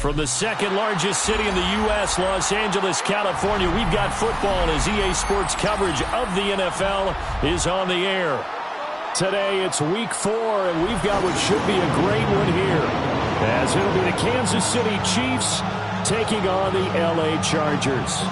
From the second largest city in the U.S., Los Angeles, California, we've got football as EA Sports coverage of the NFL is on the air. Today, it's week 4, and we've got what should be a great one here, as it'll be the Kansas City Chiefs taking on the L.A. Chargers.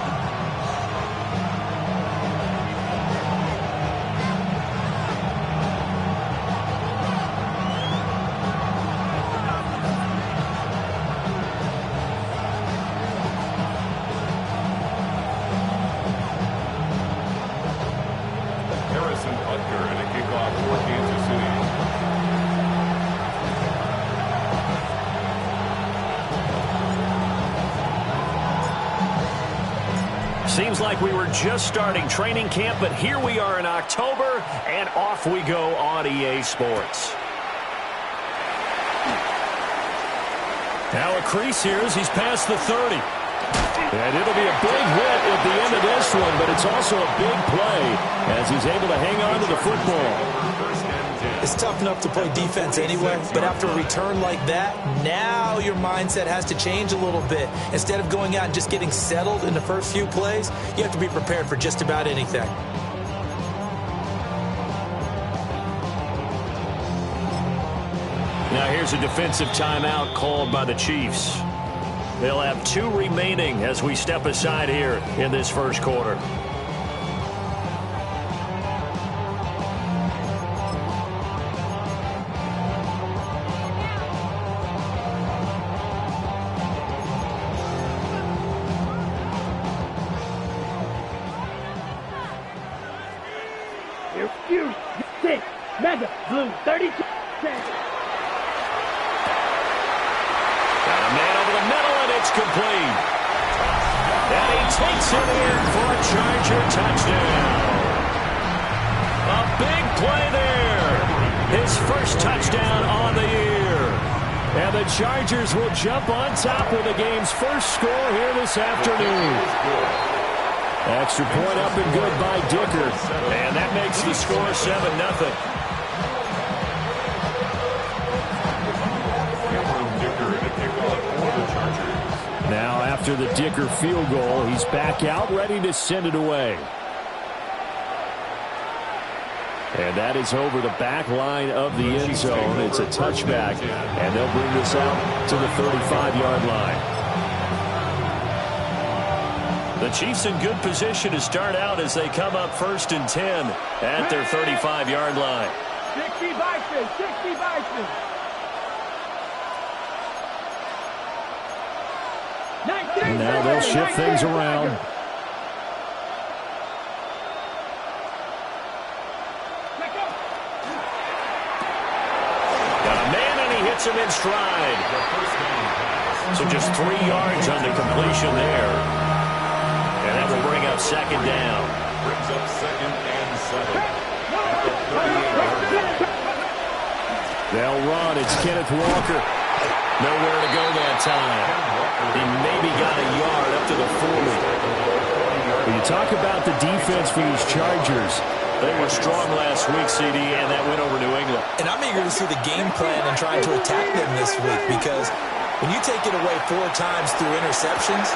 Seems like we were just starting training camp, but here we are in October, and off we go on EA Sports. Now a crease here as he's past the 30. And it'll be a big hit at the end of this one, but it's also a big play as he's able to hang on to the football. It's tough enough to play defense anyway, but after a return like that, now your mindset has to change a little bit. Instead of going out and just getting settled in the first few plays, you have to be prepared for just about anything. Now here's a defensive timeout called by the Chiefs. They'll have 2 remaining as we step aside here in this first quarter. Madden, blue, 32. Got a man over the middle, and it's complete. And he takes it in for a Charger touchdown. A big play there. His first touchdown on the year. And the Chargers will jump on top with the game's first score here this afternoon. Extra point up and good by Dicker. And that makes the score 7-0. Now after the Dicker field goal, he's back out, ready to send it away. And that is over the back line of the end zone. It's a touchback, and they'll bring this out to the 35-yard line. The Chiefs in good position to start out as they come up 1st and 10 at their 35-yard line. 60 Bison, 60 Bison. And now they'll shift things around. Got a man, and he hits him in stride. So just 3 yards on the completion there. And that will bring up 2nd down. Brings up 2nd and 7. They'll run. It's Kenneth Walker. Nowhere to go that time. He maybe got a yard up to the 40. When you talk about the defense for these Chargers, they were strong last week, CD, and that went over New England. And I'm eager to see the game plan and trying to attack them this week, because when you take it away 4 times through interceptions,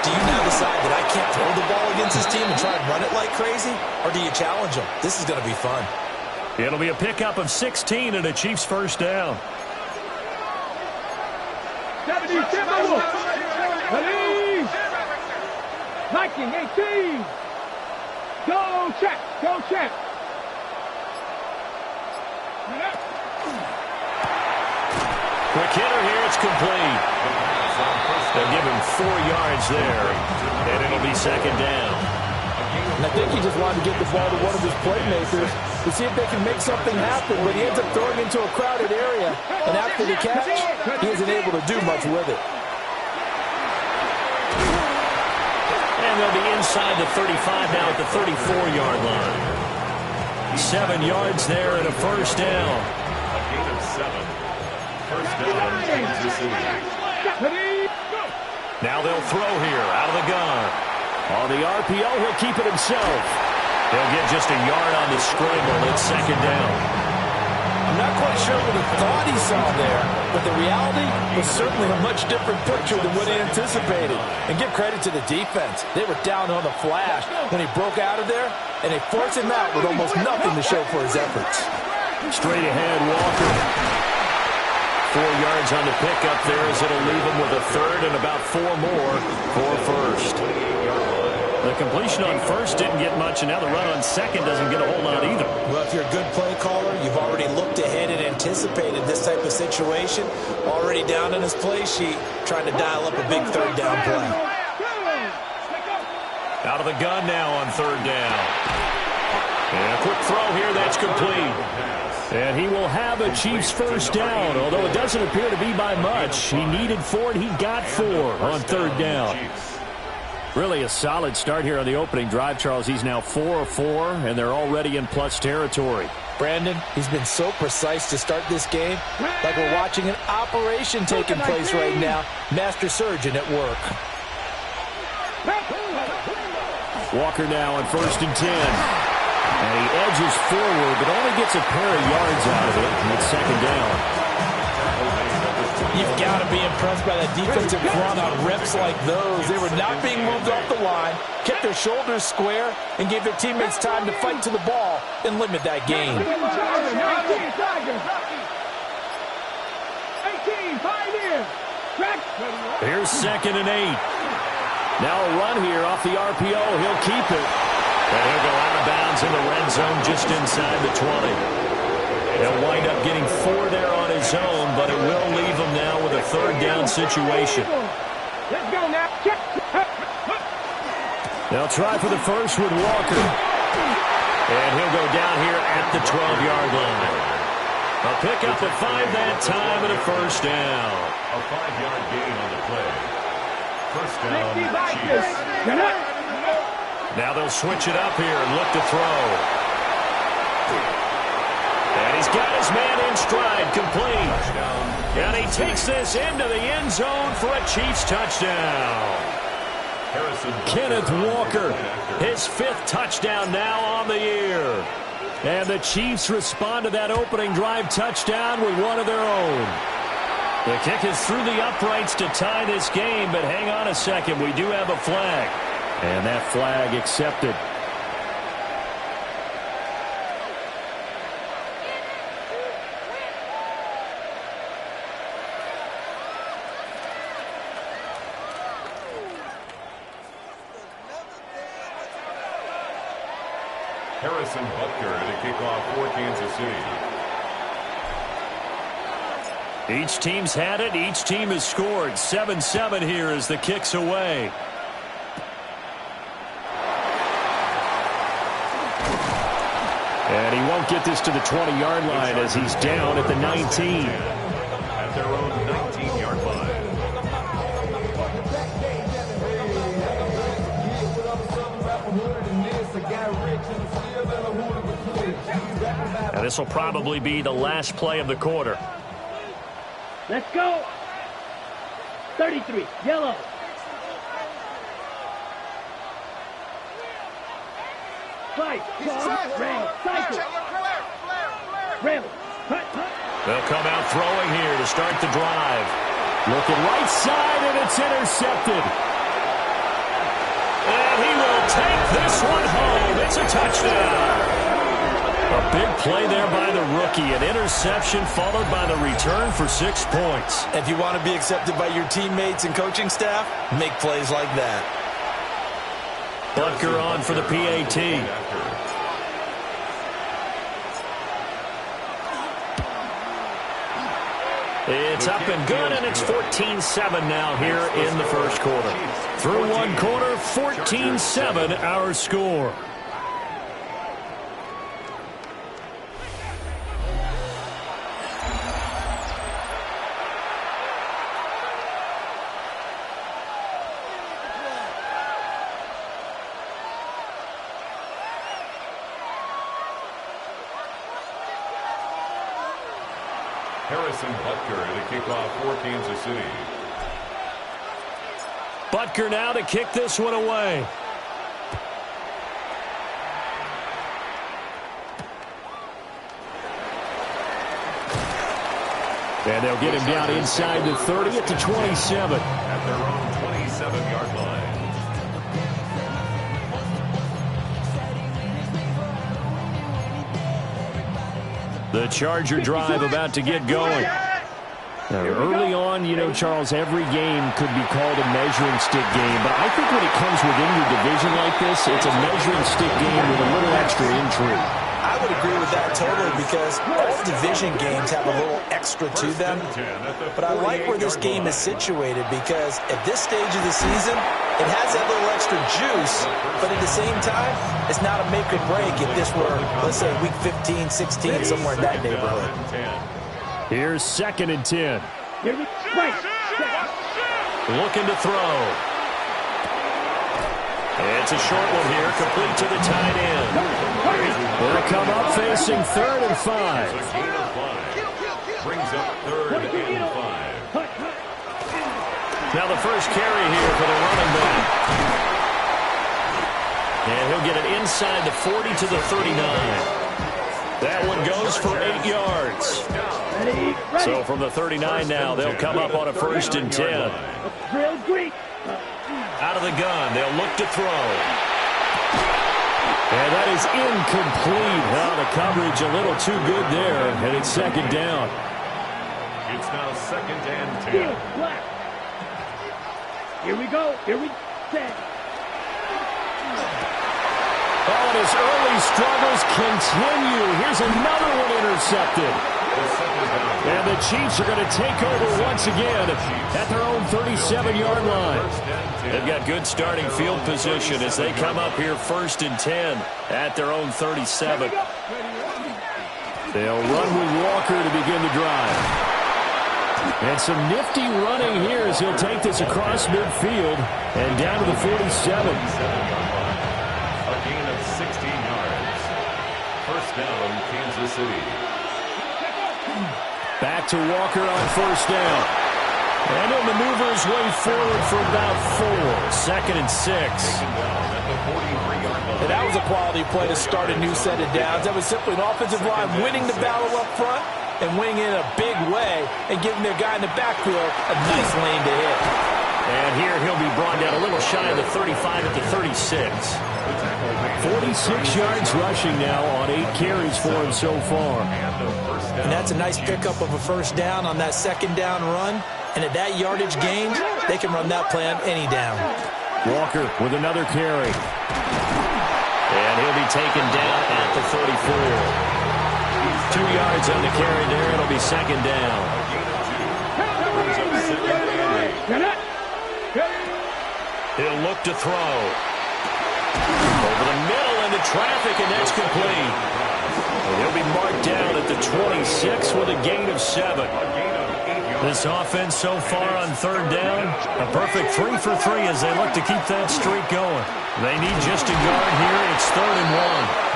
do you now decide that I can't throw the ball against this team and try and run it like crazy? Or do you challenge them? This is going to be fun. It'll be a pickup of 16 and a Chiefs first down. 70, Ready. Viking, 18. Go check, go check. Quick hitter here, it's complete. They'll give him 4 yards there, and it'll be 2nd down. And I think he just wanted to get the ball to one of his playmakers to see if they can make something happen, but he ends up throwing it into a crowded area, and after the catch, he isn't able to do much with it. And they'll be inside the 35 now at the 34-yard line. 7 yards there and a first down. A gain of 7. First down, Kansas City. Now they'll throw here out of the gun. On the RPO, he'll keep it himself. He'll get just a yard on the scramble. It's 2nd down. I'm not quite sure what he thought he saw there, but the reality was certainly a much different picture than what he anticipated. And give credit to the defense. They were down on the flash when he broke out of there, and they forced him out with almost nothing to show for his efforts. Straight ahead, Walker. 4 yards on the pickup there as it'll leave him with a third and about 4 more for first. The completion on first didn't get much, and now the run on second doesn't get a whole lot either. Well, if you're a good play caller, you've already looked ahead and anticipated this type of situation. Already down in his play sheet, trying to dial up a big third down play. Out of the gun now on third down. And a quick throw here, that's complete. And he will have a Chiefs first down, although it doesn't appear to be by much. He needed 4, and he got 4 on third down. Really a solid start here on the opening drive, Charles. He's now 4 of 4, and they're already in plus territory. Brandon, he's been so precise to start this game, like we're watching an operation taking place right now. Master surgeon at work. Walker now on first and 10. And he edges forward, but only gets a pair of yards out of it. And it's second down. You've got to be impressed by that defensive front on reps like those. They were not being moved off the line, kept their shoulders square, and gave their teammates time to fight to the ball and limit that gain. Here's second and 8. Now a run here off the RPO. He'll keep it. And he'll go out of bounds in the red zone just inside the 20. He'll wind up getting 4 there on his own, but it will leave him now with a third down situation. Let's go now. They'll try for the first with Walker. And he'll go down here at the 12-yard line. A pickup of 5 that time and a first down. A 5-yard gain on the play. First down, Chiefs. Now they'll switch it up here and look to throw. And he's got his man in stride, complete. And he takes this into the end zone for a Chiefs touchdown. Kenneth Walker, his 5th touchdown now on the year. And the Chiefs respond to that opening drive touchdown with one of their own. The kick is through the uprights to tie this game, but hang on a second, we do have a flag. And that flag accepted. Harrison Butker to kick off for Kansas City. Each team's had it. Each team has scored. 7-7 here as the kick's away. And he won't get this to the 20-yard line as he's down at the 19. At their own 19-yard line. Now this will probably be the last play of the quarter. Let's go. 33, yellow. Fight, rail, cycle. Rail, cut. They'll come out throwing here to start the drive. Looking right side, and it's intercepted. And he will take this one home. It's a touchdown. A big play there by the rookie. An interception followed by the return for 6 points. If you want to be accepted by your teammates and coaching staff, make plays like that. Butker on for the PAT. It's up and good, and it's 14-7 now here in the first quarter. Through one quarter, 14-7 our score. Harrison Butker to kick off for Kansas City. Butker now to kick this one away. And they'll get him down inside the 30 at the 27. At their own 27-yard line. The Charger drive about to get going. Now, early on, you know, Charles, every game could be called a measuring stick game. But I think when it comes within your division like this, it's a measuring stick game with a little extra intrigue. I would agree with that totally because all division games have a little extra to them. But I like where this game is situated because at this stage of the season, it has that little extra juice, but at the same time, it's not a make or break if this were, let's say, week 15, 16, somewhere in that neighborhood. Here's 2nd and 10. Looking to throw. It's a short one here, complete to the tight end. They'll come up facing 3rd and 5. Brings up 3rd and 5. Now the first carry here for the running back. And he'll get it inside the 40 to the 39. That one goes for 8 yards. So from the 39 now, they'll come up on a 1st and 10. Out of the gun, they'll look to throw. And that is incomplete. Well, the coverage a little too good there, and it's 2nd down. It's now 2nd and 10. Here we go. Here we go. Oh, and his early struggles continue. Here's another one intercepted. And the Chiefs are going to take over once again at their own 37-yard line. They've got good starting field position as they come up here 1st and 10 at their own 37. They'll run with Walker to begin the drive. And some nifty running here as he'll take this across midfield and down to the 47. A gain of 16 yards. 1st down, Kansas City. Back to Walker on 1st down. And he'll maneuver his way forward for about 4. 2nd and 6. And that was a quality play to start a new set of downs. That was simply an offensive line winning the battle up front and winning in a big way and giving their guy in the backfield a nice lane to hit. And here he'll be brought down a little shy of the 35 at the 36. 46 yards rushing now on 8 carries for him so far. And that's a nice pickup of a 1st down on that 2nd down run. And at that yardage gain, they can run that play on any down. Walker with another carry. And he'll be taken down at the 34. 2 yards on the carry there. It'll be 2nd down. He'll look to throw. Over the middle into traffic, and that's complete. And he'll be marked down at the 26 with a gain of 7. This offense so far on 3rd down, a perfect 3 for 3 as they look to keep that streak going. They need just a yard here. It's 3rd and 1.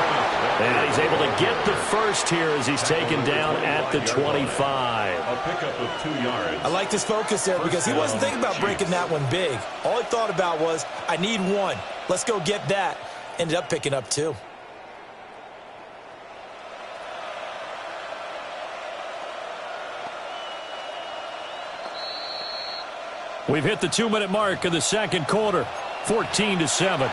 And he's able to get the first here as he's taken down at the 25. A pickup of 2 yards. I like his focus there because he wasn't thinking about breaking that one big. All he thought about was, I need 1. Let's go get that. Ended up picking up 2. We've hit the 2-minute mark of the 2nd quarter. 14-7.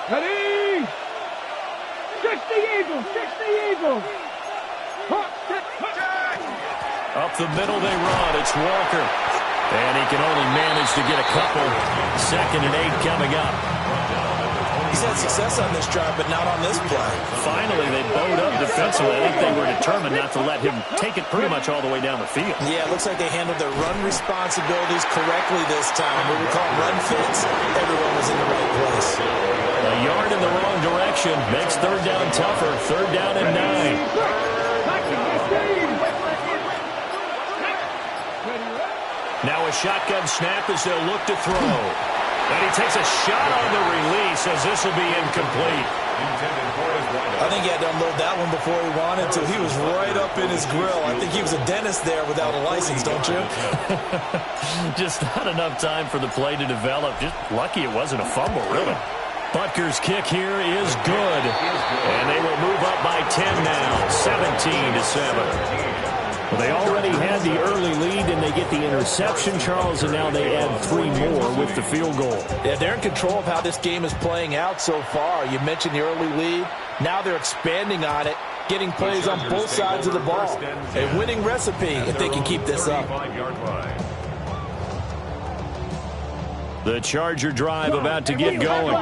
Ready? 60 Eagles, 60 Eagles. Up the middle they run. It's Walker. And he can only manage to get a couple. 2nd and 8 coming up. He's had success on this drive, but not on this play. Finally, they bowed up defensively. I think they were determined not to let him take it pretty much all the way down the field. Yeah, it looks like they handled their run responsibilities correctly this time. What we call run fits, everyone was in the right place. A yard in the wrong direction makes 3rd down tougher. 3rd down and 9. Now a shotgun snap as they'll look to throw. And he takes a shot on the release as this will be incomplete. I think he had to unload that one before he wanted to. He was right up in his grill. I think he was a dentist there without a license, don't you? Just not enough time for the play to develop. Just lucky it wasn't a fumble, really. Butker's kick here is good. And they will move up by 10 now, 17-7. Well, they already had the early lead, and they get the interception, Charles, and now they add 3 more with the field goal. Yeah, they're in control of how this game is playing out so far. You mentioned the early lead. Now they're expanding on it, getting plays on both sides of the ball. A winning recipe if they can keep this up. The Charger drive about to get going.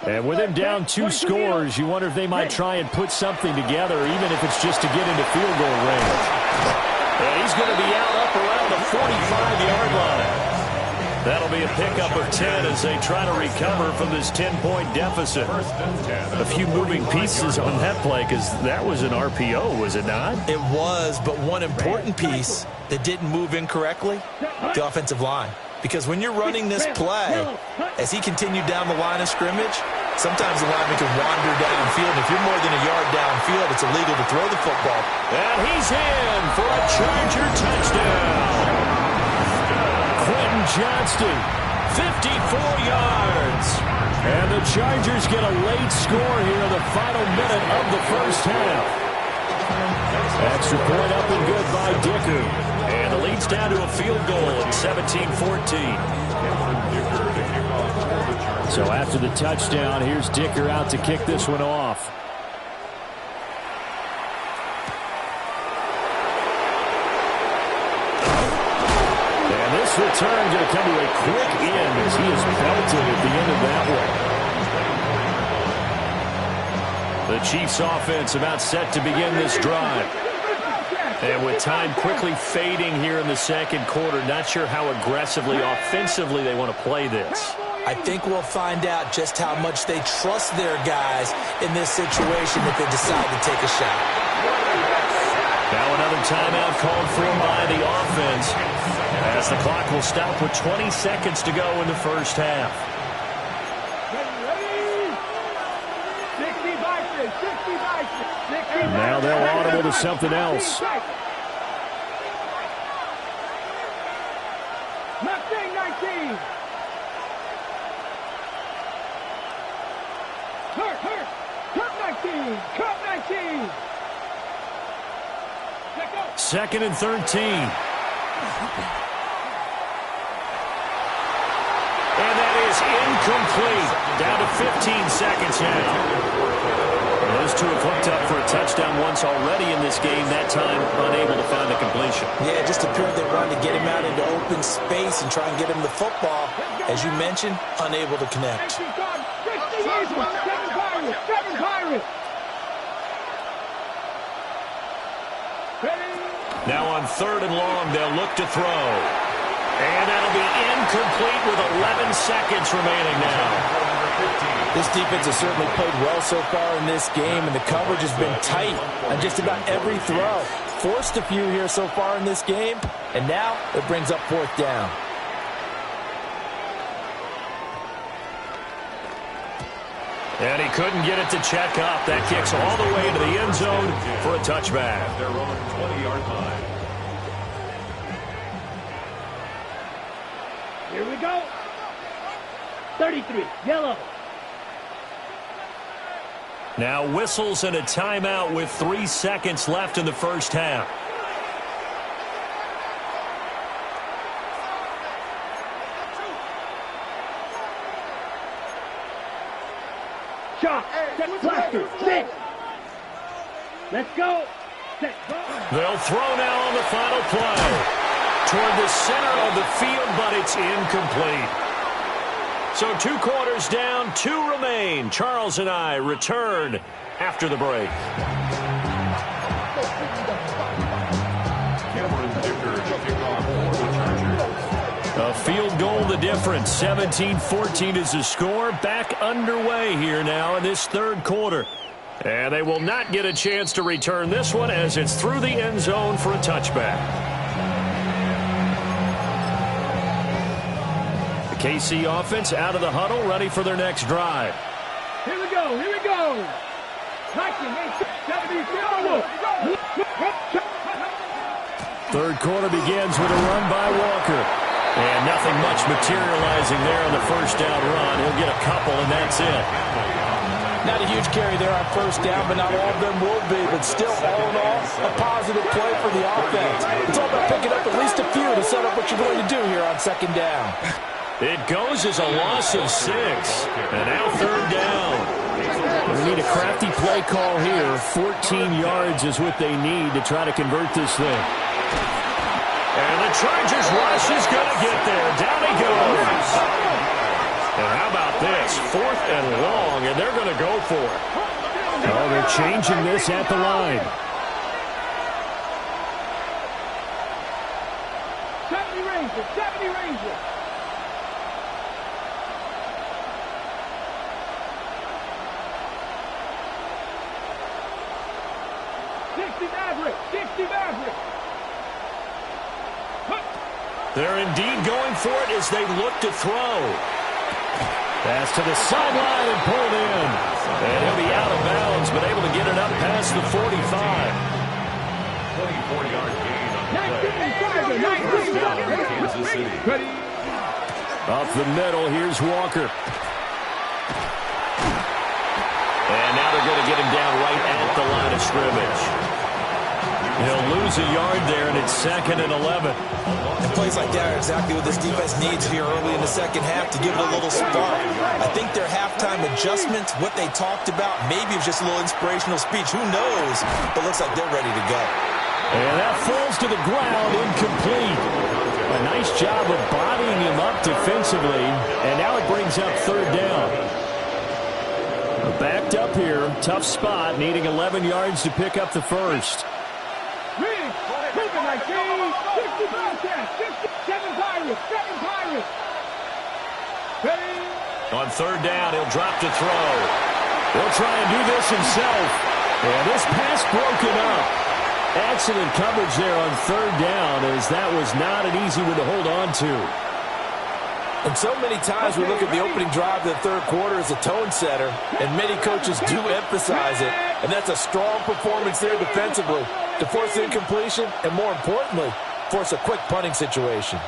And with him down 2 scores, you wonder if they might try and put something together, even if it's just to get into field goal range. And he's going to be out up around the 45-yard line. That'll be a pickup of 10 as they try to recover from this 10-point deficit. A few moving pieces on that play because that was an RPO, was it not? It was, but one important piece that didn't move incorrectly, the offensive line. Because when you're running this play, as he continued down the line of scrimmage, sometimes the lineman can wander downfield. And if you're more than a yard downfield, it's illegal to throw the football. And he's in for a Charger touchdown. Quentin Johnston, 54 yards. And the Chargers get a late score here in the final minute of the first half. Extra point up and good by Dicker. And the lead's down to a field goal at 17-14. So after the touchdown, here's Dicker out to kick this one off. And this return going to come to a quick end as he is belted at the end of that one. The Chiefs offense about set to begin this drive. And with time quickly fading here in the second quarter, not sure how aggressively, offensively they want to play this. I think we'll find out just how much they trust their guys in this situation if they decide to take a shot. Now another timeout called for by the offense as the clock will stop with 20 seconds to go in the first half. Now they'll audible to something else. Mustang 19. Hurt. Cup 19. Cup 19. Second and 13. And that is incomplete. Down to 15 seconds now. Those two have hooked up for a touchdown once already in this game, that time unable to find a completion. Yeah, it just appeared they wanted to get him out into open space and try and get him the football. As you mentioned, unable to connect. Seven Pirates. Now on 3rd and long, they'll look to throw. And that'll be incomplete with 11 seconds remaining now. This defense has certainly played well so far in this game, and the coverage has been tight on just about every throw. Forced a few here so far in this game, and now it brings up 4th down. And he couldn't get it to check up. That kicks all the way into the end zone for a touchback. Their own 20-yard line. Here we go. 33, yellow. Now whistles and a timeout with 3 seconds left in the first half. Shot. Set. Blaster. Sit. Let's go. Set. They'll throw now on the final play. Toward the center of the field, but it's incomplete. So 2 quarters down, 2 remain. Charles and I return after the break. A field goal the difference. 17-14 is the score. Back underway here now in this 3rd quarter. And they will not get a chance to return this one as it's through the end zone for a touchback. KC offense out of the huddle, ready for their next drive. Here we go. 3rd quarter begins with a run by Walker. And nothing much materializing there on the first down run. He'll get a couple, and that's it. Not a huge carry there on first down, but not all of them will be. But still, all in all, a positive play for the offense. It's all about picking up at least a few to set up what you're going to do here on second down. It goes as a loss of 6. And now third down. They need a crafty play call here. 14 yards is what they need to try to convert this thing. And the Chargers rush is going to get there. Down he goes. And how about this? 4th and long, and they're going to go for it. Oh, they're changing this at the line. 70 Rangers, 70 Rangers. They're indeed going for it as they look to throw. Pass to the sideline and pulled in. And he'll be out of bounds, but able to get it up past the 45. 24-yard gain on the play. Kansas City. Up the middle, here's Walker. And now they're going to get him down right at the line of scrimmage. He'll lose a yard there, and it's 2nd and 11. And plays like that are exactly what this defense needs here early in the second half to give it a little spark. I think their halftime adjustments, what they talked about, maybe it was just a little inspirational speech. Who knows? But looks like they're ready to go. And that falls to the ground, incomplete. A nice job of bodying him up defensively, and now it brings up third down. Backed up here, tough spot, needing 11 yards to pick up the first. 7 Pirates. On third down, he'll drop to throw. He'll try and do this himself. And this pass broken up. Excellent coverage there on third down, as that was not an easy one to hold on to. And so many times we look at the opening drive of the third quarter as a tone setter, and many coaches do emphasize it. And that's a strong performance there defensively to force the incompletion and, more importantly, force a quick punting situation.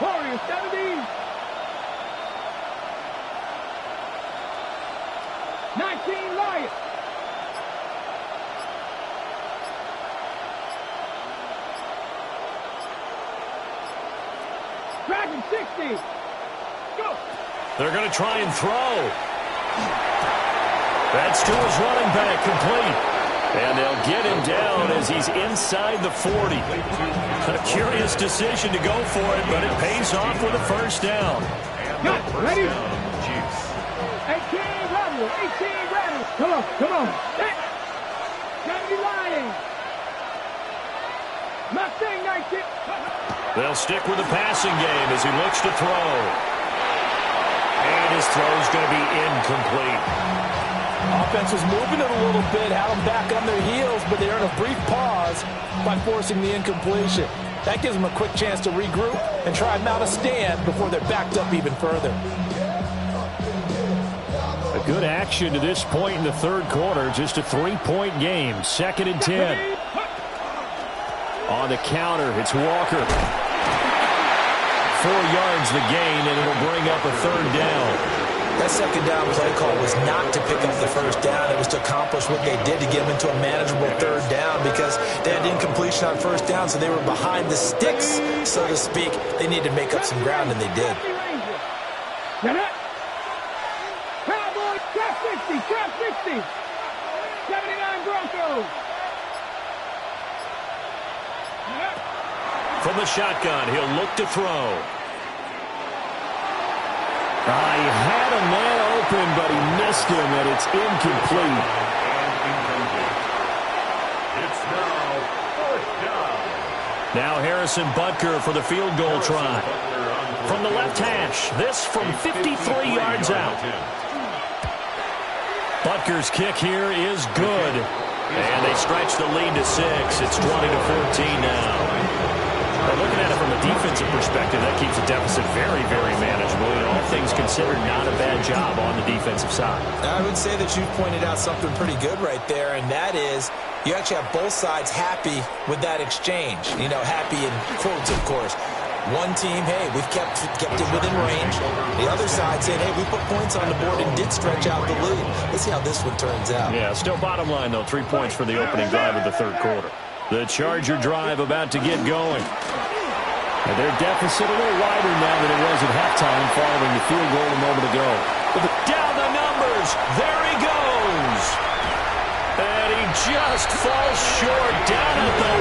Warriors 70. 19 Lions. Dragon 60. Go. They're going to try and throw. That's to his running back, complete. And they'll get him down as he's inside the 40. A curious decision to go for it, but it pays off with a first down. Got it. Ready? 18 rattle. 18 rattle. Come on. 70 Lions. Mustang 19. They'll stick with the passing game as he looks to throw. And his throw's going to be incomplete. Offense was moving it a little bit, had them back on their heels, but they earned a brief pause by forcing the incompletion. That gives them a quick chance to regroup and try and mount a stand before they're backed up even further. A good action to this point in the third quarter. Just a 3-point game. 2nd and 10. On the counter, it's Walker. 4 yards the gain, and it'll bring up a third down. That second down play call was not to pick up the first down. It was to accomplish what they did to get them into a manageable third down because they had incompletion on first down, so they were behind the sticks, so to speak. They needed to make up some ground, and they did. Cowboys, trap 60. 79 Broncos. From the shotgun, he'll look to throw. He had a man open, but he missed him, and it's incomplete. It's now fourth down. Now Harrison Butker for the field goal try. From the left hash, this from 53 yards out. Butker's kick here is good. And they stretch the lead to 6. It's 20-14 now. But looking at it from from a defensive perspective, that keeps the deficit very, very manageable. And all things considered, not a bad job on the defensive side. I would say that you've pointed out something pretty good right there, and that is you actually have both sides happy with that exchange. You know, happy in quotes, of course. One team, hey, we've kept it within range. The other side said, hey, we put points on the board and did stretch out the lead. Let's see how this one turns out. Yeah, still bottom line, though, 3 points for the opening drive of the third quarter. The Charger drive about to get going. And their deficit a little wider now than it was at halftime following the field goal a moment ago. Down the numbers. There he goes. And he just falls short down at the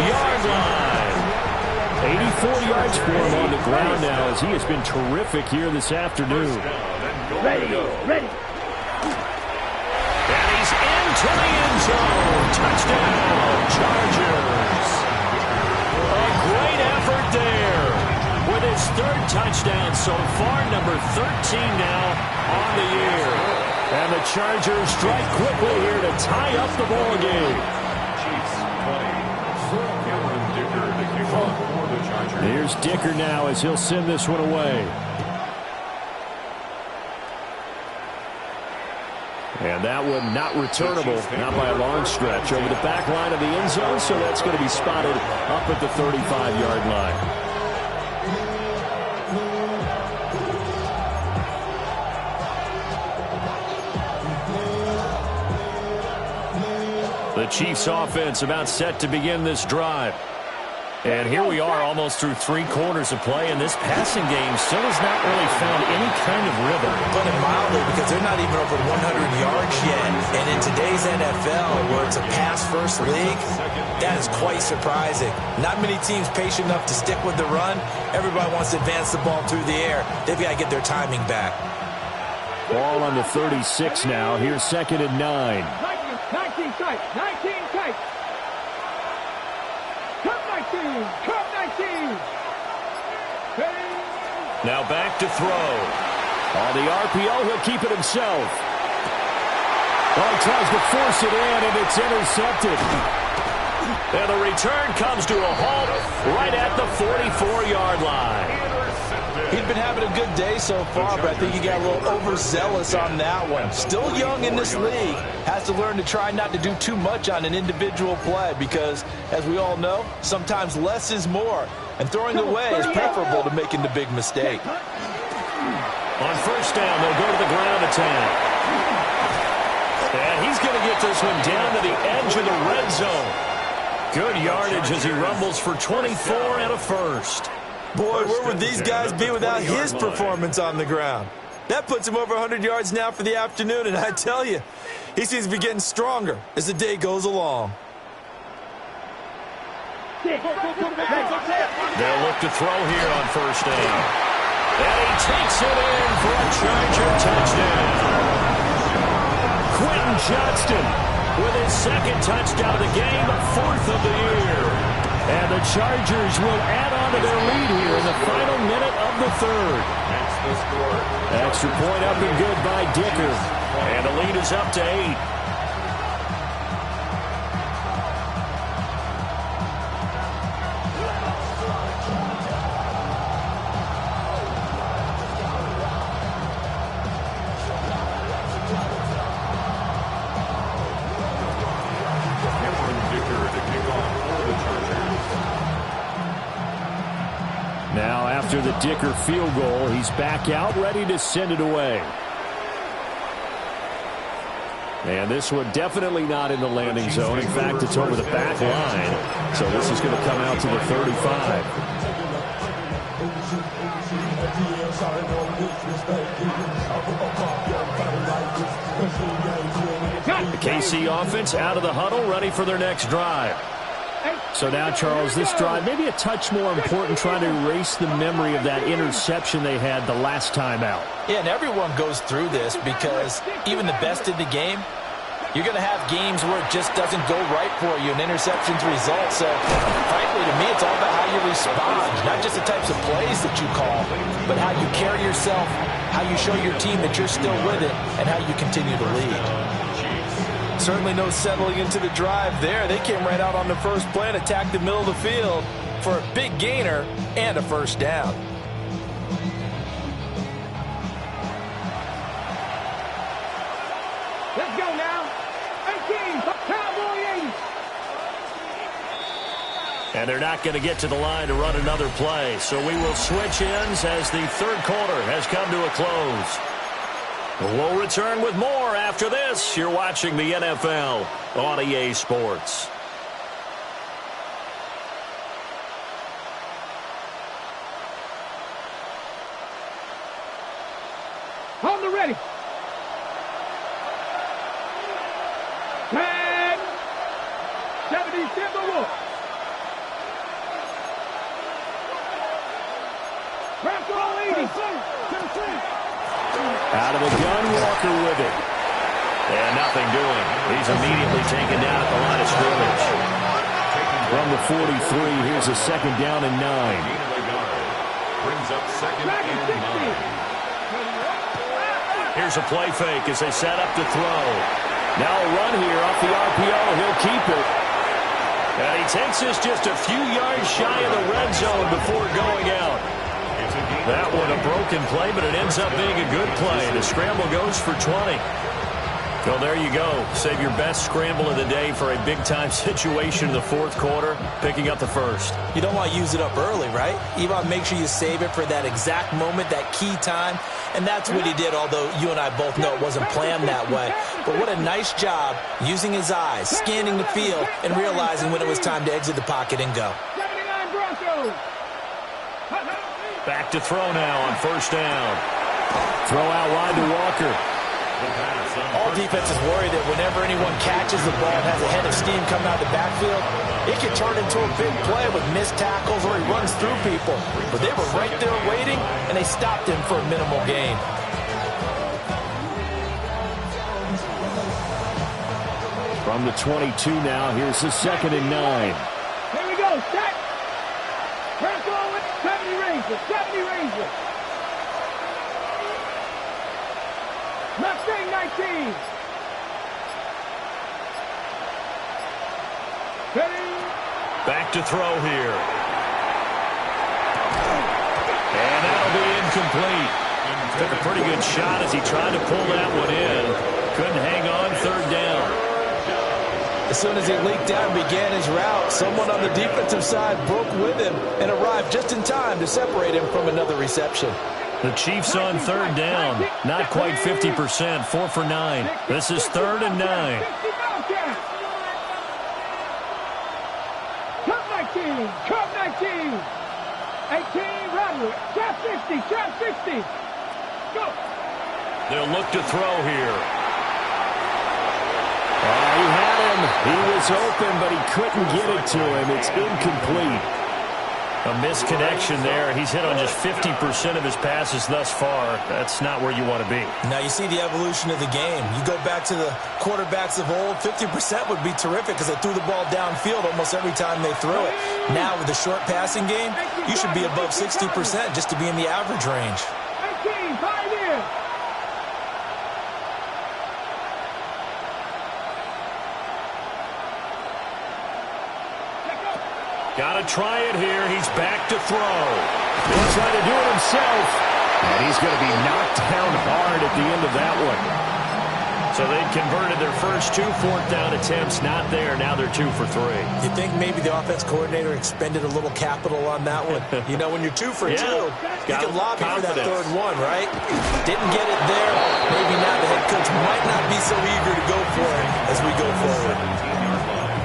1-yard line. 84 yards for him on the ground now as he has been terrific here this afternoon. Ready. And he's into the end zone. Touchdown, Chargers. A great effort there. With his third touchdown so far, number 13 now on the year. And the Chargers strike quickly here to tie up the ball game. Chiefs 20. Cameron Dicker to kick off for the Chargers. Here's Dicker now as he'll send this one away. And that one not returnable, not by a long stretch, over the back line of the end zone, so that's going to be spotted up at the 35-yard line. The Chiefs offense about set to begin this drive. And here we are almost through 3 quarters of play, and this passing game still has not really found any kind of rhythm. Put it mildly, because they're not even over 100 yards yet. And in today's NFL, where it's a pass-first league, that is quite surprising. Not many teams patient enough to stick with the run. Everybody wants to advance the ball through the air. They've got to get their timing back. Ball on the 36 now. Here's 2nd and 9. 19 tight. Come 19. Now back to throw. On the RPO, he'll keep it himself. Oh, he tries to force it in, and it's intercepted. And the return comes to a halt right at the 44-yard line. He's been having a good day so far, but I think he got a little overzealous on that one. Still young in this league. Has to learn to try not to do too much on an individual play because, as we all know, sometimes less is more. And throwing away is preferable to making the big mistake. On first down, they'll go to the ground attack. And he's going to get this one down to the edge of the red zone. Good yardage as he rumbles for 24 and a first. Boy, where would these guys be without his performance on the ground? That puts him over 100 yards now for the afternoon, and I tell you, he seems to be getting stronger as the day goes along. They'll look to throw here on first down. And he takes it in for a Charger touchdown. Quentin Johnston with his 2nd touchdown of the game, 4th of the year. And the Chargers will add on to their lead here in the final minute of the third. That's the score. Extra point up and good by Dicker. And the lead is up to 8. Now, after the Dicker field goal, he's back out, ready to send it away. And this one definitely not in the landing zone. In fact, it's over the back line. So this is going to come out to the 35. The KC offense out of the huddle, ready for their next drive. So now, Charles, this drive maybe a touch more important, trying to erase the memory of that interception they had the last time out. Yeah, and everyone goes through this because even the best in the game, you're going to have games where it just doesn't go right for you, and interceptions result. So, frankly, to me, it's all about how you respond, not just the types of plays that you call, but how you carry yourself, how you show your team that you're still with it, and how you continue to lead. Certainly no settling into the drive there. They came right out on the first play and attacked the middle of the field. for a big gainer and a first down. Let's go now. 18, Cowboy 80. And they're not going to get to the line to run another play. So we will switch ends as the third quarter has come to a close. We'll return with more after this. You're watching the NFL on EA Sports. On the ready. 10. 70 Timberwolves. Ramsey 80. Out of the gun, Walker with it. And nothing doing. He's immediately taken down at the line of scrimmage. From the 43, here's a second down and 9. Brings up second and 9. Here's a play fake as they set up to throw. Now a run here off the RPO. He'll keep it. And he takes this just a few yards shy of the red zone before going out. That one a broken play, but it ends up being a good play. The scramble goes for 20. Well, there you go. Save your best scramble of the day for a big-time situation in the fourth quarter, picking up the first. You don't want to use it up early, right? You want to make sure you save it for that exact moment, that key time. And that's what he did, although you and I both know it wasn't planned that way. But what a nice job using his eyes, scanning the field, and realizing when it was time to exit the pocket and go. 79 Broncos. Back to throw now on first down. Throw out wide to Walker. All defenses worry that whenever anyone catches the ball and has a head of steam coming out of the backfield, it can turn into a big play with missed tackles or he runs through people. But they were right there waiting, and they stopped him for a minimal gain. From the 22 now, here's the second and 9. Here we go. Set. Ramsey with 70 Rangers. 70 Rangers. Mustang 19. Back to throw here. And that'll be incomplete. Took a pretty good shot as he tried to pull that one in. Couldn't hang on, third down. As soon as he leaked out and began his route, someone on the defensive side broke with him and arrived just in time to separate him from another reception. The Chiefs on third down. Not quite 50%, 4 for 9. This is third and 9. Cup 19. Cup 19. 18, Roderick. Trap 60. Trap 60. Go. They'll look to throw here. He had him. He was open, but he couldn't get it to him. It's incomplete. A misconnection there. He's hit on just 50% of his passes thus far. That's not where you want to be. Now you see the evolution of the game. You go back to the quarterbacks of old, 50% would be terrific because they threw the ball downfield almost every time they threw it. Now with the short passing game, you should be above 60% just to be in the average range. 18, Pioneer. Got to try it here. He's back to throw. He'll try to do it himself. And he's going to be knocked down hard at the end of that one. So they've converted their first 2 fourth down attempts. Not there. Now they're 2 for 3. You think maybe the offense coordinator expended a little capital on that one? You know, when you're 2 for 2, you can lobby for that third one, right? Didn't get it there. Maybe now the head coach might not be so eager to go for it as we go forward.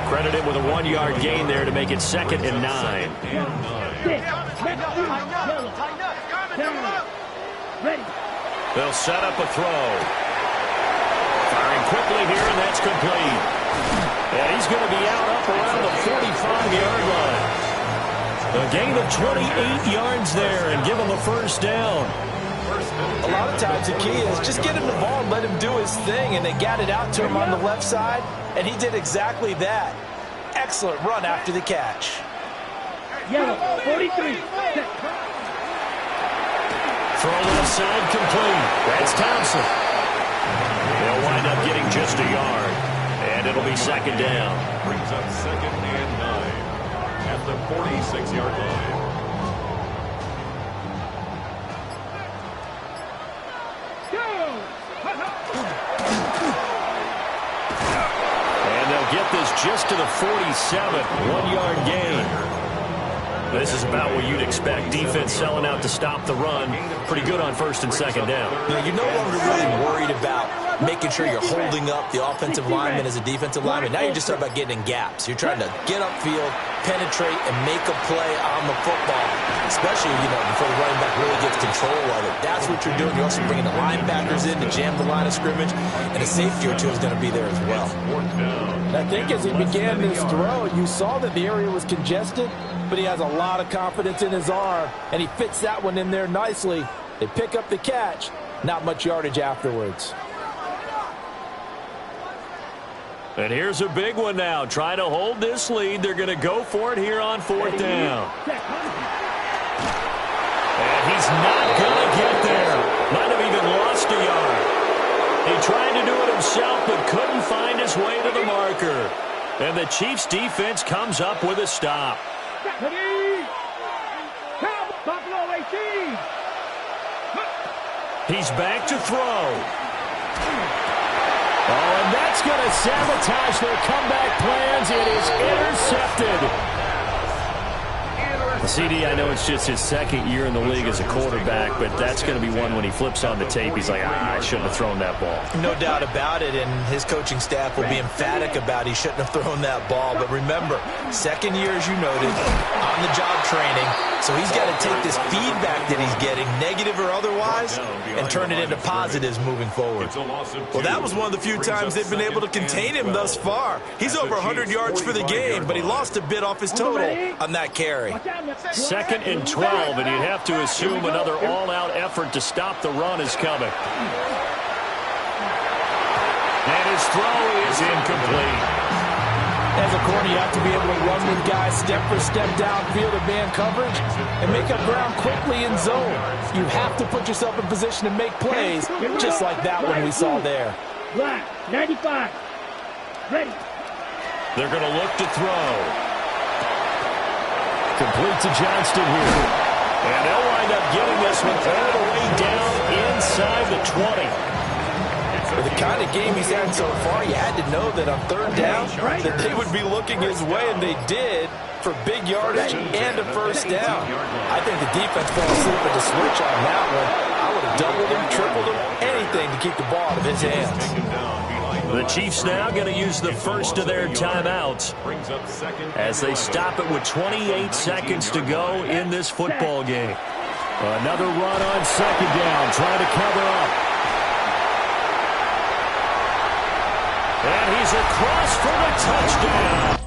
Credited with a 1-yard gain there to make it second and 9. They'll set up a throw. Firing quickly here, and that's complete. And he's going to be out up around the 45-yard line. A gain of 28 yards there and give him a first down. A lot of times the key is just get him the ball and let him do his thing, and they got it out to him on the left side, and he did exactly that. Excellent run after the catch. Yellow, 43. Throw left side complete. That's Thompson. They'll wind up getting just a yard, and it'll be second down. Brings up second and 9. at the 46-yard line. And they'll get this just to the 47, 1-yard gain. This is about what you'd expect. Defense selling out to stop the run. Pretty good on first and second down. You're no longer really worried about making sure you're holding up the offensive lineman as a defensive lineman. Now you're just talking about getting in gaps. You're trying to get upfield, penetrate, and make a play on the football, especially, before the running back really gets control of it. That's what you're doing. You're also bringing the linebackers in to jam the line of scrimmage, and a safety or two is going to be there as well. I think as he began this throw, you saw that the area was congested, but he has a lot of confidence in his arm, and he fits that one in there nicely. They pick up the catch, not much yardage afterwards. And here's a big one now. Trying to hold this lead. They're going to go for it here on fourth down. And he's not going to get there. Might have even lost a yard. He tried to do it himself, but couldn't find his way to the marker. And the Chiefs' defense comes up with a stop. He's back to throw. Oh, and that's going to sabotage their comeback plans. It is intercepted. CD, I know it's just his second year in the league as a quarterback, but that's going to be one when he flips on the tape. He's like, I shouldn't have thrown that ball. No doubt about it, and his coaching staff will be emphatic about he shouldn't have thrown that ball. But remember, second year, as you noted, on-the-job training, so he's got to take this feedback that he's getting, negative or otherwise, and turn it into positives moving forward. Well, that was one of the few times they've been able to contain him thus far. He's over 100 yards for the game, but he lost a bit off his total on that carry. Second and 12, and you'd have to assume another all-out effort to stop the run is coming. And his throw is incomplete. As a corner, you have to be able to run with guys step for step downfield of man coverage and make up ground quickly in zone. You have to put yourself in position to make plays, just like that one we saw there. 95. Ready. They're going to look to throw. Complete to Johnston here. And they'll wind up getting this one all the way down inside the 20. For the kind of game he's had so far, you had to know that on third down that they would be looking his way, and they did, for big yardage and a first down. I think the defense fell asleep at the switch on that one. I would have doubled him, tripled him, anything to keep the ball out of his hands. The Chiefs now going to use the first of their timeouts as they stop it with 28 seconds to go in this football game. Another run on second down, trying to cover up. And he's across for the touchdown.